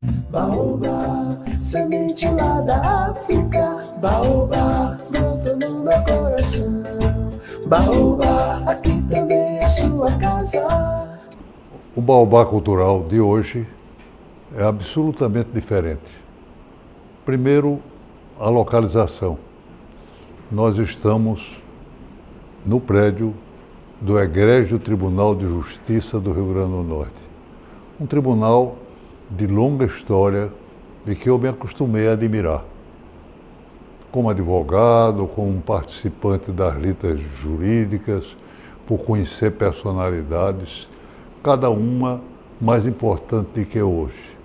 Baobá, semente lá da África. Baobá, brota no meu coração. Baobá, aqui também é sua casa. O Baobá cultural de hoje é absolutamente diferente. Primeiro, a localização. Nós estamos no prédio do Egrégio Tribunal de Justiça do Rio Grande do Norte. Um tribunal de longa história e que eu me acostumei a admirar. Como advogado, como participante das litas jurídicas, por conhecer personalidades, cada uma mais importante do que hoje.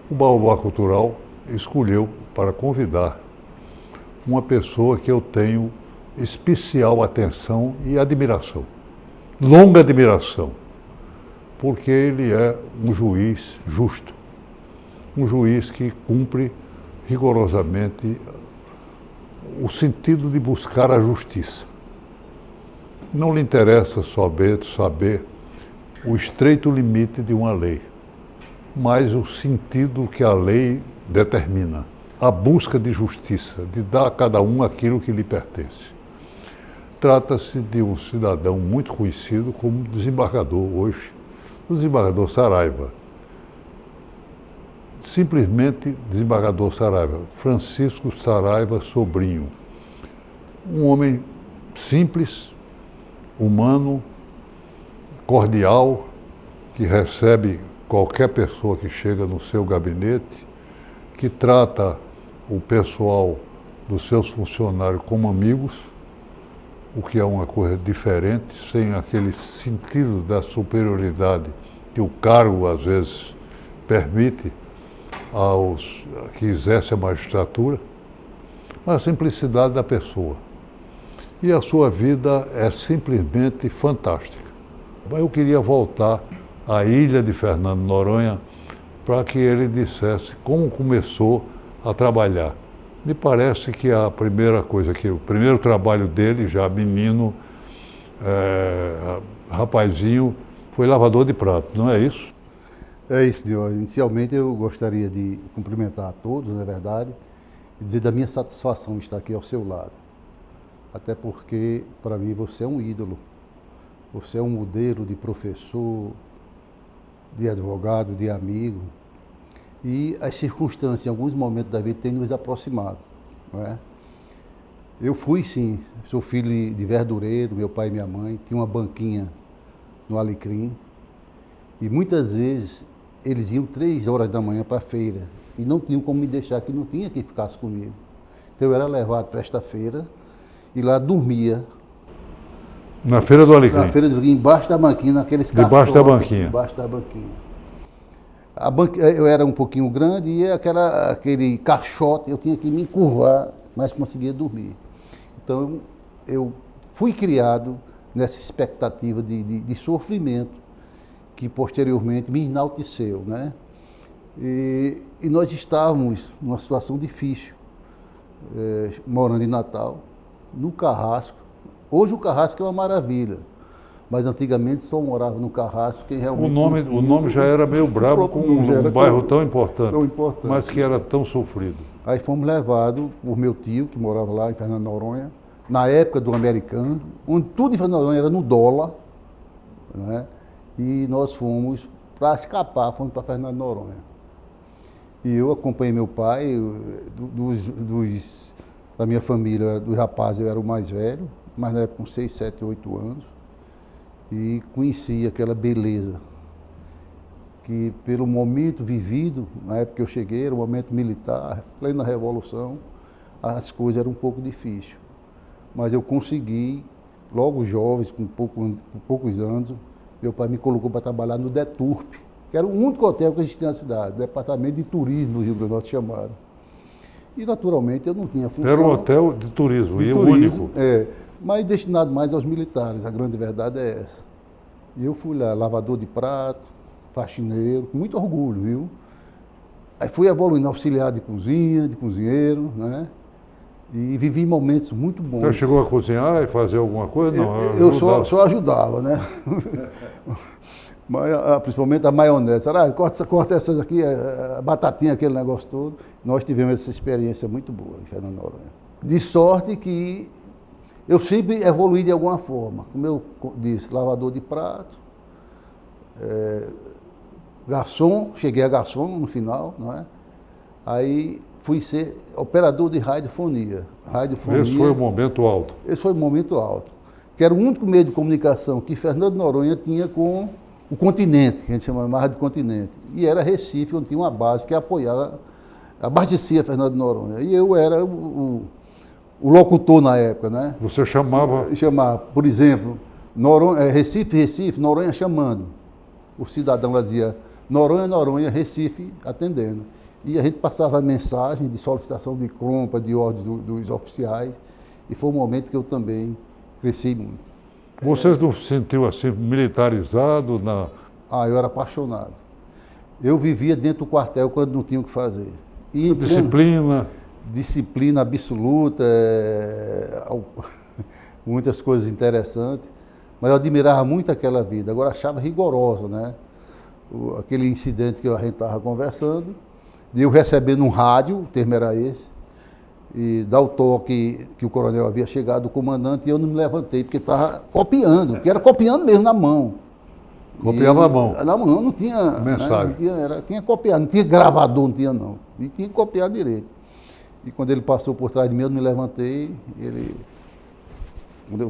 O Baobá Cultural escolheu para convidar uma pessoa que eu tenho especial atenção e admiração, longa admiração, porque ele é um juiz justo, um juiz que cumpre rigorosamente o sentido de buscar a justiça. Não lhe interessa saber o estreito limite de uma lei, mas o sentido que a lei determina, a busca de justiça, de dar a cada um aquilo que lhe pertence. Trata-se de um cidadão muito conhecido como desembargador hoje, o desembargador Saraiva. Simplesmente desembargador Saraiva, Francisco Saraiva Sobrinho. Um homem simples, humano, cordial, que recebe qualquer pessoa que chega no seu gabinete, que trata o pessoal dos seus funcionários como amigos, o que é uma coisa diferente, sem aquele sentido da superioridade que o cargo às vezes permite aos que exercem a magistratura, mas a simplicidade da pessoa. E a sua vida é simplesmente fantástica. Eu queria voltar à ilha de Fernando Noronha para que ele dissesse como começou a trabalhar. Me parece que a primeira coisa, o primeiro trabalho dele, já menino, rapazinho, foi lavador de prato, não é isso? É isso, senhor. Inicialmente eu gostaria de cumprimentar a todos, na verdade, e dizer da minha satisfação de estar aqui ao seu lado. Até porque, para mim, você é um ídolo. Você é um modelo de professor, de advogado, de amigo. E as circunstâncias, em alguns momentos da vida, têm nos aproximado. Não é? Eu fui, sim, sou filho de verdureiro, meu pai e minha mãe, tinha uma banquinha no Alecrim. E muitas vezes eles iam 3 horas da manhã para a feira e não tinham como me deixar, que não tinha quem ficasse comigo. Então eu era levado para esta feira e lá dormia. Na Feira do Alecrim? Na Feira do Alecrim, embaixo da banquinha, naqueles caixotes. Debaixo da banquinha? Debaixo da banquinha. Eu era um pouquinho grande e aquele caixote, eu tinha que me encurvar, mas conseguia dormir. Então eu fui criado nessa expectativa de sofrimento, que posteriormente me enalteceu, né? E nós estávamos numa situação difícil, morando em Natal, no Carrasco. Hoje o Carrasco é uma maravilha, mas antigamente só morava no Carrasco quem realmente... O nome já era meio bravo com um bairro tão importante, mas que era tão sofrido. Aí fomos levados por meu tio, que morava lá em Fernando Noronha, na época do americano, onde tudo em Fernando Noronha era no dólar, né? E nós fomos, para escapar, fomos para Fernando Noronha. E eu acompanhei meu pai, da minha família, dos rapazes, eu era o mais velho, mas na época com 6, 7, 8 anos, e conheci aquela beleza, que pelo momento vivido, na época que eu cheguei, era um momento militar, plena revolução, as coisas eram um pouco difíceis. Mas eu consegui, logo jovem, com poucos anos, meu pai me colocou para trabalhar no DETURP, que era o único hotel que existia na cidade, Departamento de Turismo do Rio Grande do Norte chamado. E naturalmente eu não tinha função. Era um hotel de turismo, de e turismo, único. Mas destinado mais aos militares, a grande verdade é essa. E eu fui lá, lavador de prato, faxineiro, com muito orgulho, viu? Aí fui evoluindo, auxiliar de cozinha, de cozinheiro, né? E vivi momentos muito bons. Você chegou a cozinhar e fazer alguma coisa? Não, eu só ajudava, né? Principalmente a maionese. Corta essas aqui, a batatinha, aquele negócio todo. Nós tivemos essa experiência muito boa em Fernando de Noronha. De sorte que eu sempre evoluí de alguma forma. Como eu disse, lavador de prato, garçom, cheguei a garçom no final, não é? Aí fui ser operador de radiofonia. Esse foi o momento alto. Esse foi o momento alto. Que era o único meio de comunicação que Fernando de Noronha tinha com o continente, que a gente chamava de continente. E era Recife, onde tinha uma base que apoiava, abastecia Fernando de Noronha. E eu era o locutor na época, né? Você chamava? Chamava, por exemplo, Recife, Noronha chamando. O cidadão lá dizia Noronha, Recife atendendo. E a gente passava mensagem de solicitação de compra, de ordem dos oficiais. E foi um momento que eu também cresci muito. Você não se sentiu assim militarizado? Eu era apaixonado. Eu vivia dentro do quartel quando não tinha o que fazer. E disciplina? Disciplina absoluta, muitas coisas interessantes. Mas eu admirava muito aquela vida. Agora achava rigorosa, né? Aquele incidente que a gente estava conversando, de eu recebendo um rádio, o termo era esse, e dar o toque que o coronel havia chegado, o comandante, e eu não me levantei, porque estava copiando, porque era copiando mesmo na mão. Copiava na mão? Na mão, não tinha mensagem. Né, tinha copiado, não tinha gravador, não tinha não. E tinha que copiar direito. E quando ele passou por trás de mim, eu me levantei,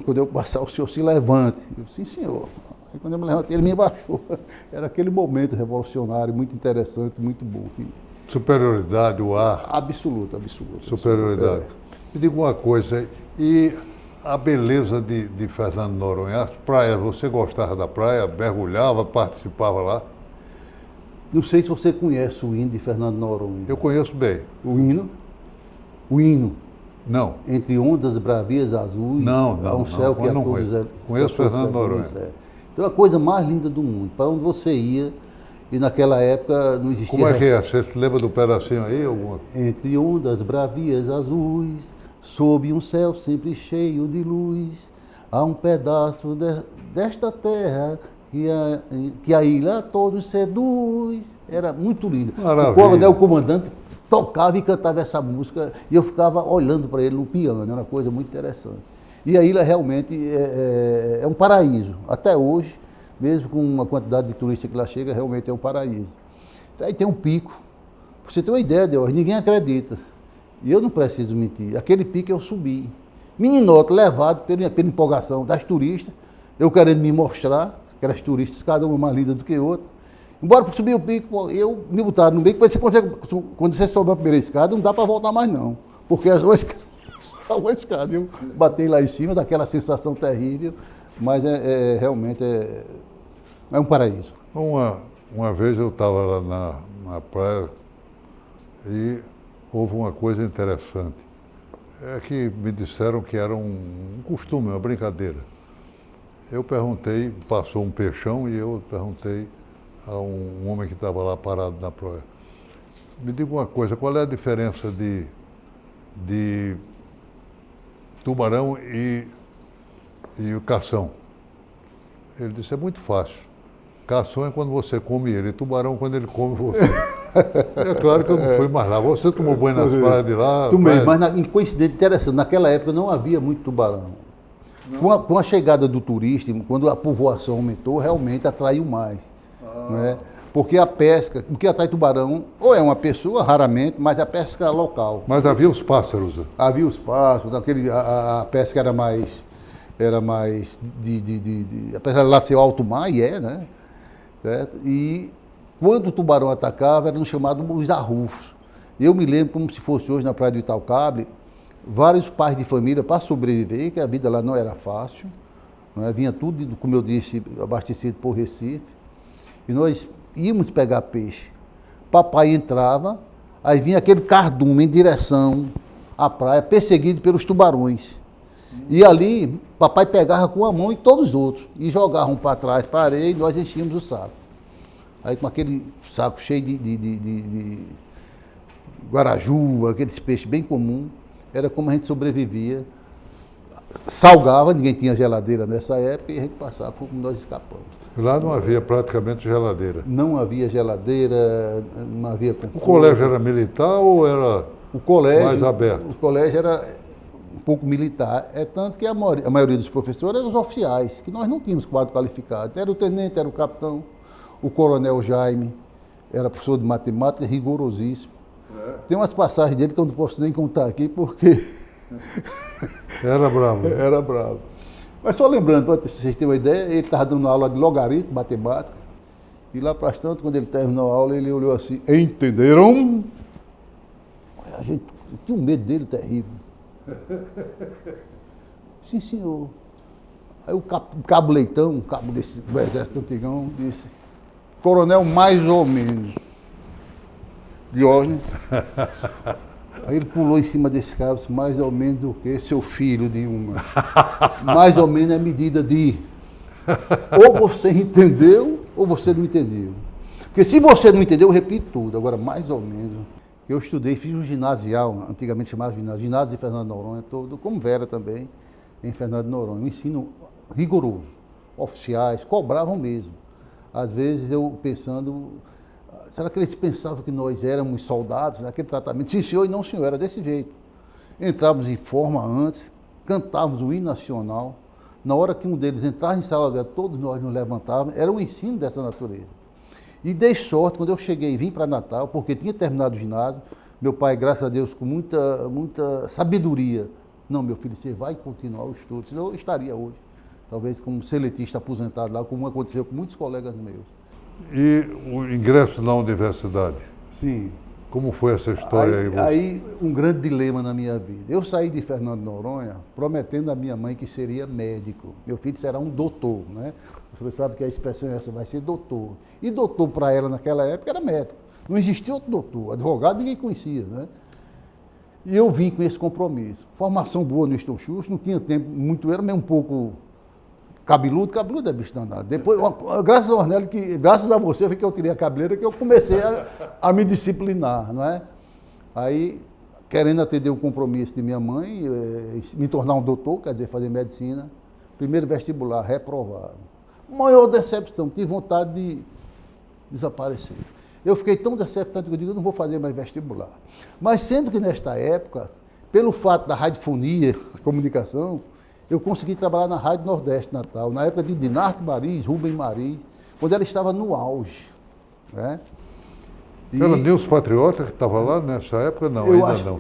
quando eu passar, o senhor se levante. Eu disse, sim, senhor. Aí quando eu me levantei, ele me baixou. Era aquele momento revolucionário, muito interessante, muito bom. Superioridade, o ar. Absoluta. Superioridade. Me diga uma coisa, e a beleza de Fernando de Noronha, as praias, você gostava da praia, mergulhava, participava lá? Não sei se você conhece o hino de Fernando de Noronha. Eu conheço bem. O hino. Não. Entre ondas bravias azuis, há um céu que a todos... Conheço Fernando de Noronha. Então, a coisa mais linda do mundo. Para onde você ia, e naquela época não existia... Como é que é? Você se lembra do pedacinho aí? Entre ondas bravias azuis, sob um céu sempre cheio de luz, há um pedaço desta terra que a ilha a todos seduz. Era muito lindo. Maravilha. O coronel, o comandante, tocava e cantava essa música e eu ficava olhando para ele no piano, era uma coisa muito interessante. E a ilha realmente é um paraíso. Até hoje, mesmo com uma quantidade de turistas que lá chega, realmente é um paraíso. Aí tem um pico. Pra você ter uma ideia, Deus, ninguém acredita. E eu não preciso mentir. Aquele pico eu subi. Meninote levado pela empolgação das turistas, eu querendo me mostrar, que as turistas, cada uma mais linda do que outra. Embora para subir o pico, eu me botaram no meio, quando você sobe a primeira escada, não dá para voltar mais não. Porque as duas só uma escada. Eu bati lá em cima, daquela sensação terrível, mas realmente é um paraíso. Uma vez eu estava lá na praia e houve uma coisa interessante. É que me disseram que era um costume, uma brincadeira. Eu perguntei, passou um peixão e eu perguntei a um homem que estava lá parado na praia. Me diga uma coisa, qual é a diferença de tubarão e o cação? Ele disse, é muito fácil. Cação é quando você come ele, e tubarão quando ele come você. É claro que eu não fui mais lá. Você tomou banho nas praias de lá? Tomei, mas em coincidência interessante, naquela época não havia muito tubarão. Com a chegada do turista, quando a povoação aumentou, realmente atraiu mais. Né? Porque a pesca, o que atrai tubarão, ou é uma pessoa, raramente, mas a pesca local. Mas havia os pássaros? Havia os pássaros, a pesca era mais apesar de lá ser alto mar, né? Certo? E quando o tubarão atacava, eram chamados os arrufos. Eu me lembro como se fosse hoje na praia do Itaucabre, vários pais de família para sobreviver, que a vida lá não era fácil, né? Vinha tudo, como eu disse, abastecido por Recife, e nós íamos pegar peixe. Papai entrava, aí vinha aquele cardume em direção à praia, perseguido pelos tubarões. E ali, papai pegava com a mão e todos os outros, e jogavam para trás, para a areia, e nós enchíamos o saco. Aí com aquele saco cheio de guaraju, aqueles peixes bem comuns, era como a gente sobrevivia. Salgava, ninguém tinha geladeira nessa época, e a gente passava, foi como nós escapamos. Lá não havia praticamente geladeira. Não havia geladeira, não havia O conforto. colégio era militar ou era O colégio, mais aberto? O colégio era um pouco militar. É tanto que a maioria dos professores eram os oficiais, que nós não tínhamos quadro qualificado. Era o tenente, era o capitão, o coronel Jaime, era professor de matemática, rigorosíssimo. Tem umas passagens dele que eu não posso nem contar aqui, porque Era bravo. era bravo. Mas só lembrando, para vocês terem uma ideia, ele estava dando aula de logaritmo, matemática, e lá para as tantas, quando ele terminou a aula, ele olhou assim, entenderam? A gente tinha um medo dele terrível. Sim, senhor. Aí o cabo Leitão, um cabo do exército antigão, disse, coronel, mais ou menos. Diógenes. Aí ele pulou em cima desse cara, disse, mais ou menos o quê? Seu filho de uma. Mais ou menos é medida de ou você entendeu ou você não entendeu. Porque se você não entendeu, eu repito tudo. Agora, mais ou menos. Eu estudei, fiz um ginasial, antigamente chamava ginásio de Fernando de Noronha, todo, como Vera também, em Fernando de Noronha. Um ensino rigoroso. Oficiais cobravam mesmo. Às vezes eu pensando, será que eles pensavam que nós éramos soldados naquele tratamento? Sim, senhor, e não, senhor, era desse jeito. Entrávamos em forma antes, cantávamos o hino nacional. Na hora que um deles entrava em sala de aula, todos nós nos levantávamos. Era um ensino dessa natureza. E dei sorte, quando eu cheguei e vim para Natal, porque tinha terminado o ginásio, meu pai, graças a Deus, com muita sabedoria, não, meu filho, você vai continuar o estudo, senão eu estaria hoje, talvez como seletista aposentado lá, como aconteceu com muitos colegas meus. E o ingresso na universidade? Sim. Como foi essa história aí? Aí, um grande dilema na minha vida. Eu saí de Fernando de Noronha prometendo à minha mãe que seria médico. Meu filho será um doutor, né? Você sabe que a expressão é essa, vai ser doutor. E doutor para ela naquela época era médico. Não existia outro doutor. Advogado ninguém conhecia, né? E eu vim com esse compromisso. Formação boa no Estou Xuxo, não tinha tempo muito, era meio um pouco cabeludo é bicho danado. Depois, graças ao Ornelli, graças a você, foi que eu tirei a cabeleira, que eu comecei a me disciplinar, não é? Aí, querendo atender o compromisso de minha mãe, me tornar um doutor, quer dizer, fazer medicina, primeiro vestibular, reprovado. Maior decepção, tive vontade de desaparecer. Eu fiquei tão decepcionado que eu digo, eu não vou fazer mais vestibular. Mas sendo que nesta época, pelo fato da radiofonia, comunicação, eu consegui trabalhar na Rádio Nordeste Natal, na época de Dinarte Mariz, Rubem Mariz, quando ela estava no auge. Né? Era Nilson Patriota que estava lá nessa época? Não, ainda não.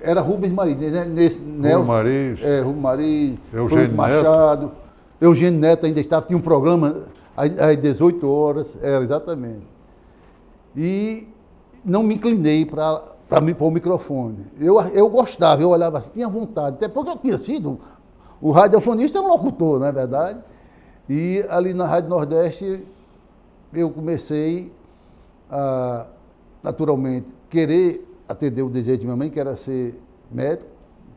Era Rubens Mariz, né? Rubem Mariz. Rubem Mariz, Eugênio Machado. Eugênio Neto ainda estava, tinha um programa às 18 horas, era exatamente. E não me inclinei para o microfone. Eu gostava, eu olhava assim, tinha vontade, até porque eu tinha sido... O radiofonista é um locutor, não é verdade? E ali na Rádio Nordeste, eu comecei a, naturalmente, querer atender o desejo de minha mãe, que era ser médico.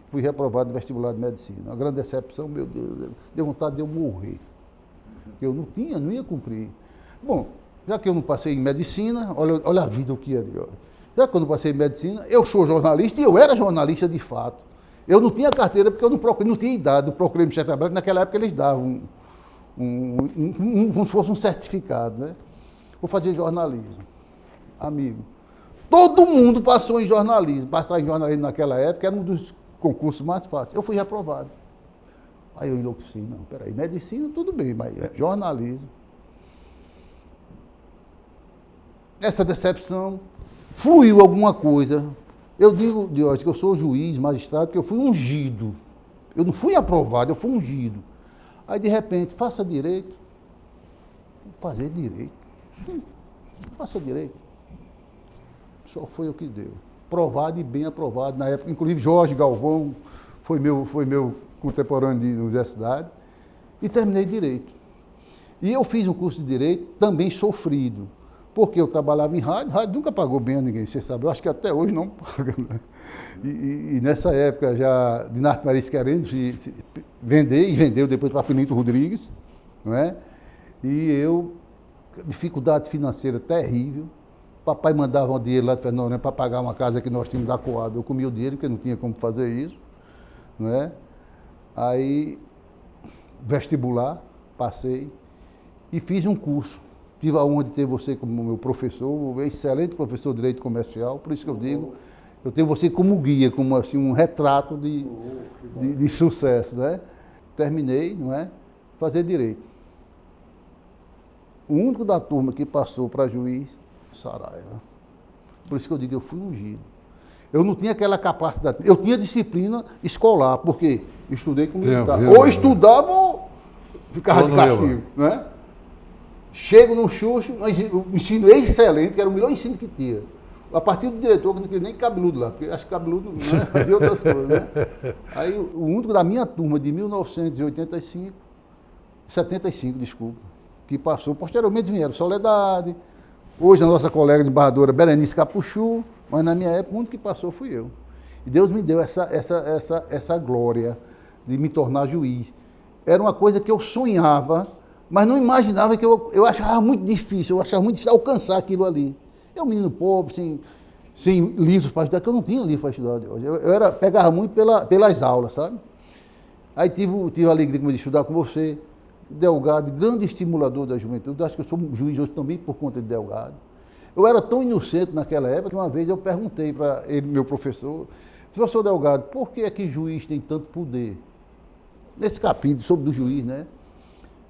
Fui reprovado no vestibular de medicina. Uma grande decepção, meu Deus, deu vontade de eu morrer. Eu não ia cumprir. Bom, já que eu não passei em medicina, olha a vida o que é de hoje. Já que eu não passei em medicina, eu sou jornalista e eu era jornalista de fato. Eu não tinha carteira porque eu não tinha idade, eu procurei no Ministério do Trabalho, naquela época eles davam como se fosse um certificado, né? Vou fazer jornalismo. Amigo, todo mundo passou em jornalismo. Passar em jornalismo naquela época era um dos concursos mais fáceis. Eu fui reprovado. Aí eu enlouqueci, não, peraí, medicina tudo bem, mas jornalismo. Essa decepção, fluiu alguma coisa. Eu digo, Diógenes, que eu sou juiz, magistrado, que eu fui ungido. Eu não fui aprovado, eu fui ungido. Aí, de repente, faça direito. Vou fazer direito. Faça direito. Só foi o que deu. Aprovado e bem aprovado. Na época, inclusive, Jorge Galvão foi meu contemporâneo de universidade. E terminei direito. E eu fiz um curso de direito também sofrido. Porque eu trabalhava em rádio nunca pagou bem a ninguém, você sabe, eu acho que até hoje não paga. Né? E nessa época já, Dinarte Mariz querendo se vender, e vendeu depois para Finito Rodrigues, não é? E eu, dificuldade financeira terrível, papai mandava um dinheiro lá de Fernando para pagar uma casa que nós tínhamos da Coab, eu comia o dinheiro porque não tinha como fazer isso, não é? Aí, vestibular, passei. e fiz um curso. Tive a honra de ter você como meu professor, um excelente professor de Direito Comercial, por isso que eu digo, eu tenho você como guia, como assim, um retrato de sucesso, né? Terminei, não é? Fazer Direito. O único da turma que passou para juiz, Saraiva. Por isso que eu digo, eu fui ungido. Eu não tinha aquela capacidade. Eu tinha disciplina escolar, porque estudei com militar. Ou estudava ou ficava de castigo, né? Chego no Xuxo, um ensino excelente, que era o melhor ensino que tinha. A partir do diretor, que não queria nem cabeludo lá, porque acho que cabeludo, né, fazia outras coisas, né? Aí o único da minha turma de 1985, 75, desculpa, que passou, posteriormente vieram Soledade, hoje a nossa colega de embaixadora Berenice Capuchu, mas na minha época o único que passou fui eu. E Deus me deu essa glória de me tornar juiz. Era uma coisa que eu sonhava, mas não imaginava, que eu achava muito difícil, alcançar aquilo ali. Eu, menino pobre, sem livros para estudar, que eu não tinha livro para estudar de hoje. Eu pegava muito pelas aulas, sabe? Aí tive a alegria de estudar com você, Delgado, grande estimulador da juventude. Acho que eu sou um juiz hoje também por conta de Delgado. Eu era tão inocente naquela época que uma vez eu perguntei para ele, meu professor Delgado, por que é que juiz tem tanto poder? Nesse capítulo sobre do juiz, né?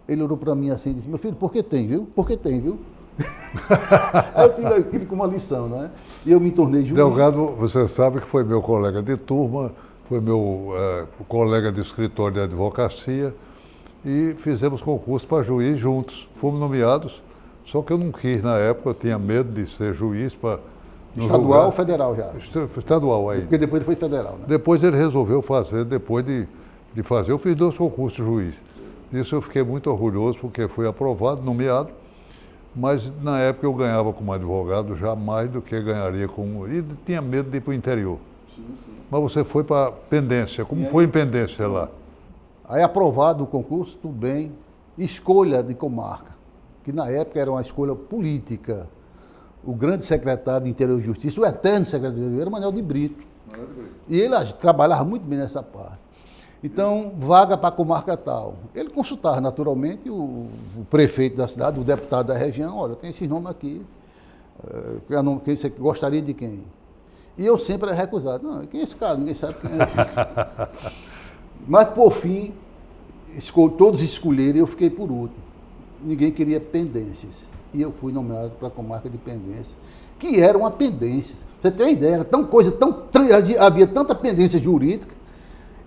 Ele olhou para mim assim e disse, meu filho, por que tem, viu? Por que tem, viu? Aí eu tive aquilo como uma lição, né? E eu me tornei juiz. Delgado, você sabe que foi meu colega de turma, foi meu colega de escritório de advocacia, e fizemos concurso para juiz juntos. Fomos nomeados, só que eu não quis na época, eu tinha medo de ser juiz para... Estadual ou federal já? Estadual aí. Porque depois foi federal, né? Depois ele resolveu fazer, depois de fazer, eu fiz 2 concursos de juiz. Isso eu fiquei muito orgulhoso, porque fui aprovado, nomeado, mas na época eu ganhava como advogado já mais do que ganharia como... E tinha medo de ir para o interior. Sim. Mas você foi para Pendência, como foi em Pendência lá? Aí aprovado o concurso, tudo bem, escolha de comarca, que na época era uma escolha política. O grande secretário de Interior e Justiça, o eterno secretário de Interior, era Manuel de Brito. E ele trabalhava muito bem nessa parte. Então, vaga para a comarca tal. Ele consultava naturalmente o prefeito da cidade, o deputado da região, olha, tem esses nomes aqui, quem você gostaria de quem? E eu sempre era recusado. Não, quem é esse cara? Ninguém sabe quem é. Mas, por fim, todos escolheram e eu fiquei por último. Ninguém queria Pendências. E eu fui nomeado para a comarca de Pendências, que era uma pendência. Você tem uma ideia, era havia tanta pendência jurídica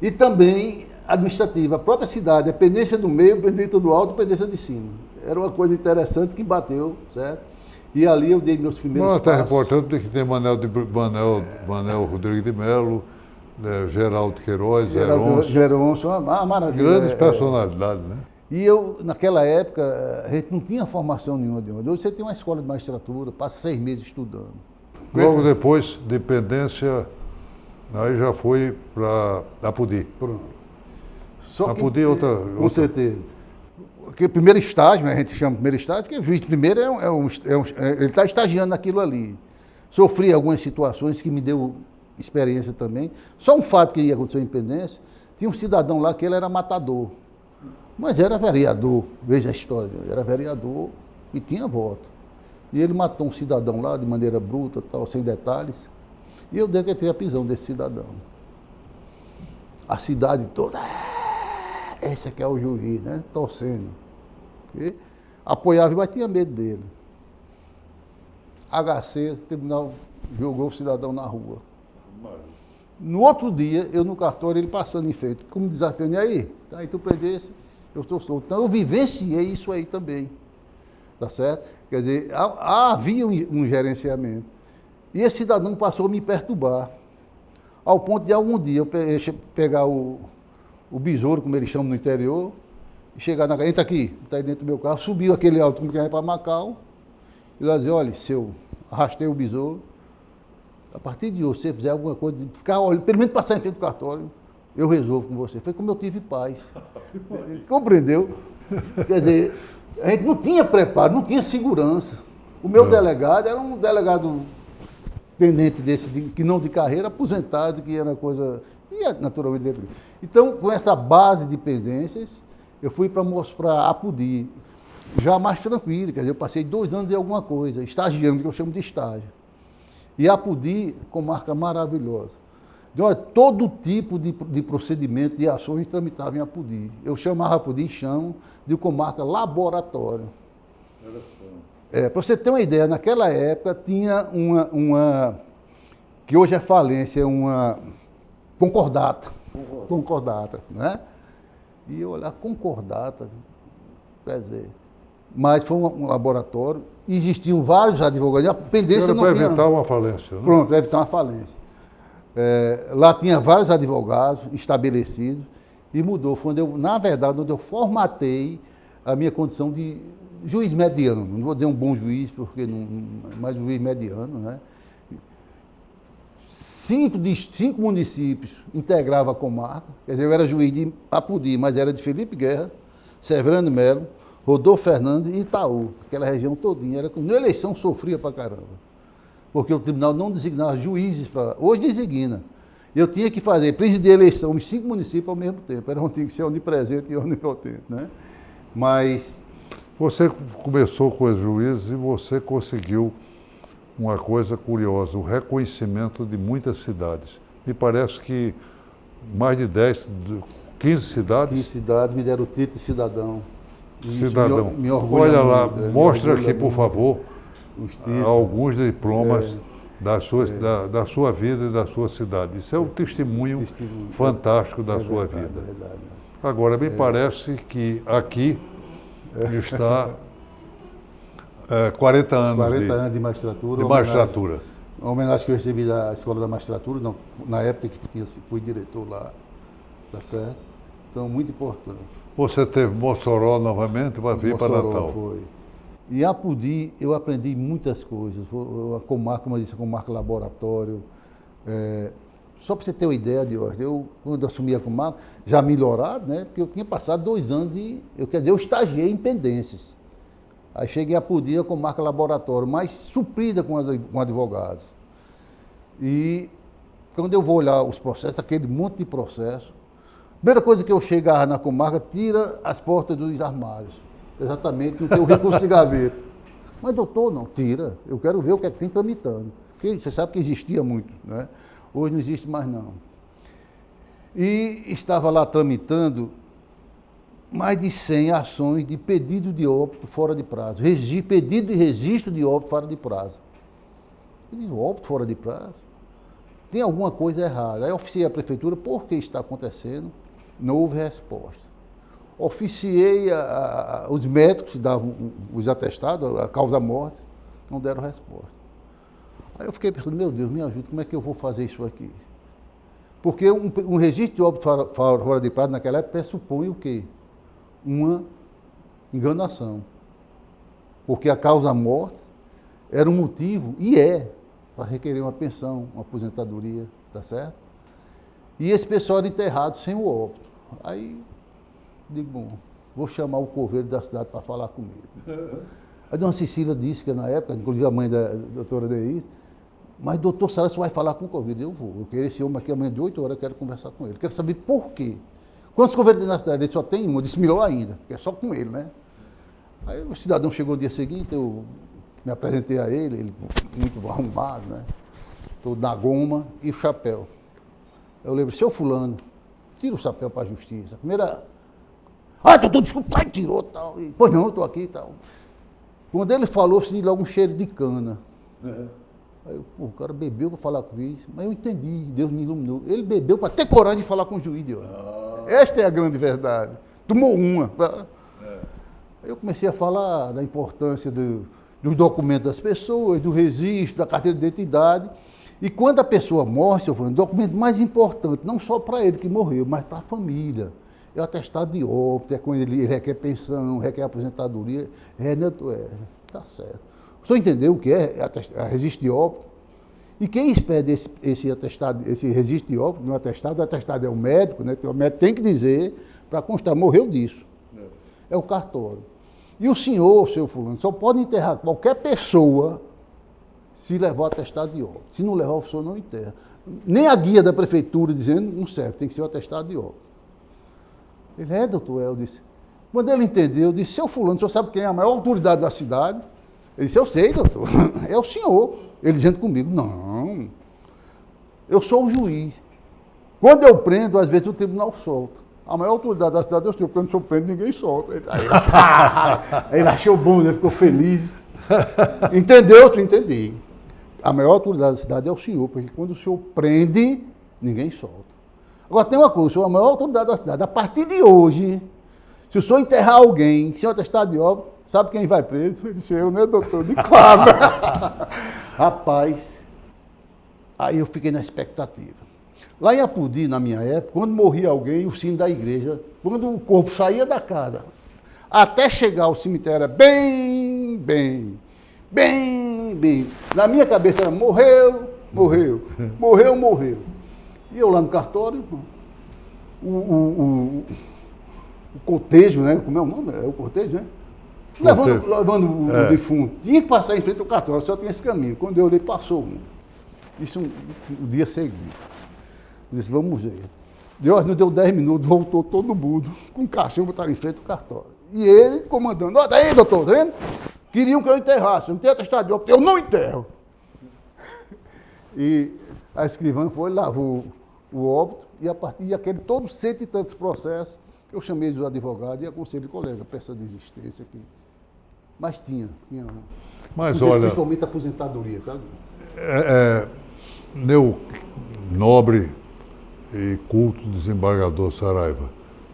e também administrativa. A própria cidade, a pendência do meio, a pendência do alto e a pendência de cima. Era uma coisa interessante que bateu, certo? E ali eu dei meus primeiros passos. Até importante que tem Manel Rodrigues de Melo, Geraldo Queiroz, Geronço, uma maravilha. Grandes personalidades, né? E eu, naquela época, a gente não tinha formação nenhuma de onde. Hoje você tem uma escola de magistratura, passa 6 meses estudando. Logo depois, dependência, aí já foi para Apodi. Pronto. Só Apodi com certeza. Porque o primeiro estágio, a gente chama de primeiro estágio, porque o juiz primeiro ele está estagiando naquilo ali. Sofri algumas situações que me deu experiência também. Só um fato que aconteceu em Pendência, tinha um cidadão lá que ele era matador. Mas era vereador, veja a história, era vereador e tinha voto. E ele matou um cidadão lá de maneira bruta, tal, sem detalhes, e eu decretei a prisão desse cidadão. A cidade toda, esse aqui é o juiz, né, torcendo. E apoiava, mas tinha medo dele. HC, o tribunal jogou o cidadão na rua. No outro dia, eu no cartório, ele passando em frente, como desafiando, e aí? Tá aí, tu prendesse? Eu estou solto. Então, eu vivenciei isso aí também. Tá certo? Quer dizer, havia um gerenciamento. E esse cidadão passou a me perturbar. Ao ponto de algum dia eu pegar o besouro, como eles chamam no interior, e chegar na casa, entra aqui, está aí dentro do meu carro, subiu aquele alto que ia para Macau, e lá dizer, olha, se eu arrastei o besouro, a partir de hoje, se você fizer alguma coisa, ficar olhando, pelo menos passar em frente do cartório, eu resolvo com você. Foi como eu tive paz. Compreendeu? Quer dizer, a gente não tinha preparo, não tinha segurança. O meu delegado era um delegado tenente desse, que não de carreira, aposentado, que era coisa... E naturalmente... Então, com essa base de pendências, eu fui para Apodi. já mais tranquilo, quer dizer, eu passei 2 anos em alguma coisa, estagiando, que eu chamo de estágio. E Apodi, comarca maravilhosa. Então, todo tipo de procedimento, de ações, tramitava em Apodi. Eu chamava Apodi, chamo, de comarca laboratório. Para você ter uma ideia, naquela época tinha uma que hoje é falência, uma concordata. Concordata, né? E eu olhar, concordata, quer dizer, mas foi um laboratório, existiam vários advogados, a pendência não para tinha... evitar uma falência, né? Pronto, para evitar uma falência. Lá tinha vários advogados estabelecidos e mudou. Foi onde eu, na verdade, onde eu formatei a minha condição de juiz mediano. Não vou dizer um bom juiz, porque não, mas um juiz mediano, né? 5 municípios integravam a comarca, quer dizer, eu era juiz de Apodi, mas era de Felipe Guerra, Severino Melo, Rodolfo Fernandes e Itaú, aquela região todinha. Era, na eleição sofria pra caramba, porque o tribunal não designava juízes para... Hoje designa. Eu tinha que fazer, presidir a eleição em 5 municípios ao mesmo tempo, tinha que ser onipresente e onipotente, né? Mas... Você começou com os juízes e você conseguiu uma coisa curiosa, o reconhecimento de muitas cidades. Me parece que mais de 15 cidades... 15 cidades me deram o título de cidadão. Cidadão. Me orgulha Olha lá, muito, mostra aqui, por favor, os títulos. alguns diplomas da sua vida e da sua cidade. Isso é um testemunho fantástico da sua vida. É verdade. Agora, me parece que aqui está 40 anos 40 anos de magistratura. de magistratura. Uma homenagem que eu recebi da Escola da Magistratura, na época que fui diretor lá, tá certo? Então, muito importante. Você teve Mossoró novamente para vir para Natal. Foi. Em Apodi, eu aprendi muitas coisas. A comarca, como eu disse, a comarca laboratório. Só para você ter uma ideia, Diógenes, quando eu assumi a comarca, já melhorado, né? Porque eu tinha passado 2 anos e, eu estagiei em pendências. Aí cheguei a Apodi, a comarca laboratório, mas suprida com advogados. E quando eu vou olhar os processos, aquele monte de processos, primeira coisa que eu chegava na comarca, tira as portas dos armários. Exatamente, não tem o recurso de gaveta. Mas, doutor, não, tira. Eu quero ver o que é que tem tramitando. Porque você sabe que existia muito, né? Hoje não existe mais, não. E estava lá tramitando mais de 100 ações de pedido de óbito fora de prazo. Pedido de registro de óbito fora de prazo. Eu digo, óbito fora de prazo? Tem alguma coisa errada. Aí oficiei a prefeitura, por que está acontecendo? Não houve resposta. Oficiei os médicos que davam os atestados, a causa-morte, não deram resposta. Aí eu fiquei pensando, meu Deus, me ajuda, como é que eu vou fazer isso aqui? Porque um registro de óbito fora de prazo naquela época pressupõe o quê? Uma enganação. Porque a causa-morte era um motivo, e para requerer uma pensão, uma aposentadoria, tá certo? E esse pessoal era enterrado sem o óbito. Aí, digo, bom, vou chamar o coveiro da cidade para falar comigo. A dona Cecília disse que na época, inclusive a mãe da doutora Denise, mas doutor Sara, você vai falar com o coveiro? Eu vou. Eu quero esse homem aqui amanhã de 8 horas, eu quero conversar com ele. Quero saber por quê. Quantos coveiros tem na cidade? Ele só tem um. Eu disse, melhor ainda, porque é só com ele, né? Aí o cidadão chegou no dia seguinte, eu me apresentei a ele muito arrumado, né? Todo na goma e o chapéu. Eu lembro, seu fulano, tira o chapéu para a justiça. Primeira... doutor, desculpa, tirou tal. E, pois não, eu estou aqui e tal. Quando ele falou, eu senti logo um cheiro de cana. Aí o cara bebeu para falar com o juiz, mas eu entendi, Deus me iluminou. Ele bebeu para ter coragem de falar com o juiz. Esta é a grande verdade. Tomou uma. Aí eu comecei a falar da importância dos documentos das pessoas, do registro, da carteira de identidade. E quando a pessoa morre, eu falei, o documento mais importante, não só para ele que morreu, mas para a família. É o atestado de óbito, é quando ele requer pensão, requer aposentadoria. Tá certo. O senhor entendeu o que é registro de óbito? E quem expede esse atestado, esse registro de óbito, no atestado, o atestado é o médico, né? O médico tem que dizer, para constar, morreu disso. É o cartório. E o senhor, seu fulano, só pode enterrar qualquer pessoa se levar o atestado de óbito. Se não levar, o senhor não enterra. Nem a guia da prefeitura dizendo não serve, tem que ser o atestado de óbito. Ele doutor, eu disse, Quando ele entendeu, eu disse, seu fulano, o senhor sabe quem é a maior autoridade da cidade? Ele disse, eu sei, doutor, é o senhor. Ele dizendo comigo, não, eu sou o juiz. Quando eu prendo, às vezes o tribunal solta. A maior autoridade da cidade é o senhor, quando o senhor prende, ninguém solta. Aí ele achou bom, né? Ficou feliz. Entendeu? Eu entendi. A maior autoridade da cidade é o senhor, porque quando o senhor prende, ninguém solta. Agora tem uma coisa, o senhor é a maior autoridade da cidade. A partir de hoje, se o senhor enterrar alguém, sem atestado de óbito, sabe quem vai preso? Ele disse, eu, né, doutor? De claro. Rapaz, aí eu fiquei na expectativa. Lá em Apodi, na minha época, quando morria alguém, o sino da igreja, quando o corpo saía da casa, até chegar ao cemitério, era bem. Na minha cabeça era morreu. E eu lá no cartório, o cortejo, né? Como é o nome? É o cortejo, né? Levando o defunto. Tinha que passar em frente ao cartório, só tinha esse caminho. Quando eu olhei, passou um. Isso o dia seguinte. Eu disse, vamos ver. Não deu 10 minutos, voltou todo mundo com o caixão, botaram em frente ao cartório. E ele comandando, olha aí, doutor, tá vendo? Queriam que eu enterrasse, não tem atestado de óbito, eu não enterro. E a escrivã foi, lavou o óbito, e a partir daquele, todos 100 e tantos processos, eu chamei os advogados e aconselhei o colega, peça de existência aqui. Mas tinha. Mas olha, principalmente a aposentadoria, sabe? Meu nobre e culto desembargador Saraiva,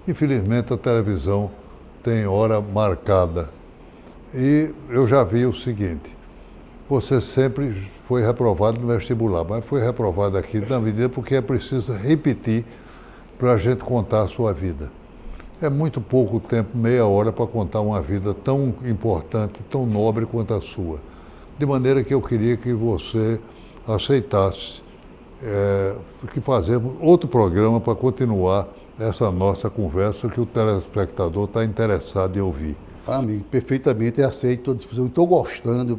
infelizmente a televisão tem hora marcada. E eu já vi o seguinte, você sempre foi reprovado no vestibular, mas foi reprovado aqui na medida porque é preciso repetir para a gente contar a sua vida. É muito pouco tempo, meia hora, para contar uma vida tão importante, tão nobre quanto a sua. De maneira que eu queria que você aceitasse que fazemos outro programa para continuar essa nossa conversa que o telespectador está interessado em ouvir. Amigo, perfeitamente, eu aceito a discussão, estou gostando,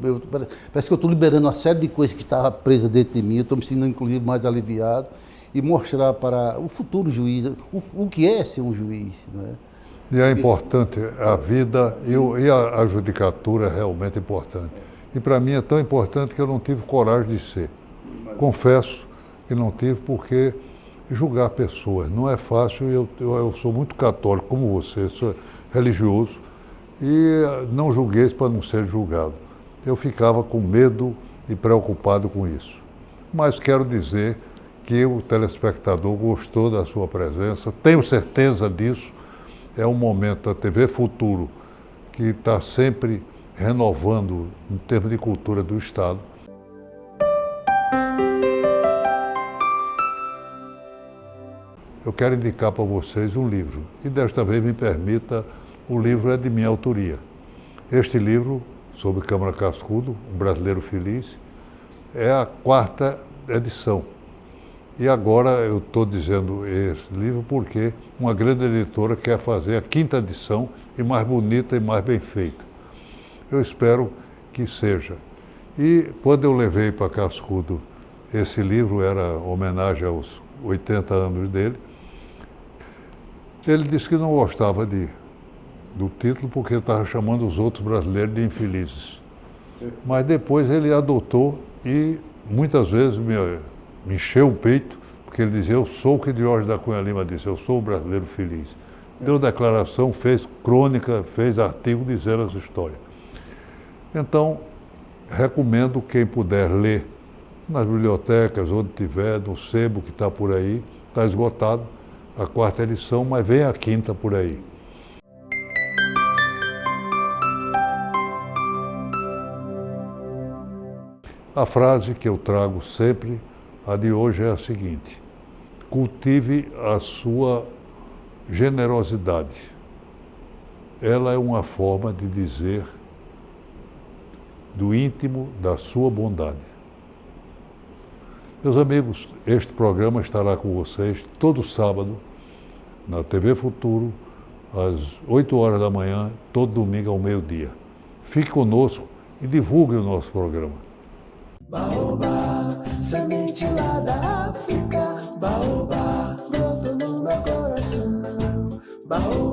parece que eu estou liberando uma série de coisas que estavam presas dentro de mim, estou me sentindo inclusive mais aliviado e mostrar para o futuro juiz o que é ser um juiz. Não é? E é importante, a vida e a judicatura é realmente importante. E para mim é tão importante que eu não tive coragem de ser. Confesso que não tive porque julgar pessoas não é fácil. Eu sou muito católico como você, sou religioso e não julguei para não ser julgado. Eu ficava com medo e preocupado com isso. Mas quero dizer que o telespectador gostou da sua presença, tenho certeza disso. É um momento da TV Futuro que está sempre renovando em termos de cultura do Estado. Eu quero indicar para vocês um livro, e desta vez me permita, o livro é de minha autoria. Este livro, sobre Câmara Cascudo, Um Brasileiro Feliz, é a 4ª edição. E agora eu estou dizendo esse livro porque uma grande editora quer fazer a 5ª edição, e mais bonita e mais bem feita. Eu espero que seja. E quando eu levei para Cascudo esse livro, era homenagem aos 80 anos dele, ele disse que não gostava do título porque estava chamando os outros brasileiros de infelizes. Mas depois ele adotou e muitas vezes me encheu o peito, porque ele dizia, eu sou o que Diógenes da Cunha Lima disse, eu sou o brasileiro feliz. Deu declaração, fez crônica, fez artigo dizendo essa história. Então, recomendo quem puder ler nas bibliotecas, onde tiver, no sebo que está por aí, está esgotado a 4ª edição, mas vem a 5ª por aí. A frase que eu trago sempre, a de hoje, é a seguinte: cultive a sua generosidade. Ela é uma forma de dizer do íntimo da sua bondade. Meus amigos, este programa estará com vocês todo sábado, na TV Futuro, às 8 horas da manhã, todo domingo ao meio-dia. Fique conosco e divulgue o nosso programa. Baobá, semente lá da África, baobá, brotou no meu coração. Baobá.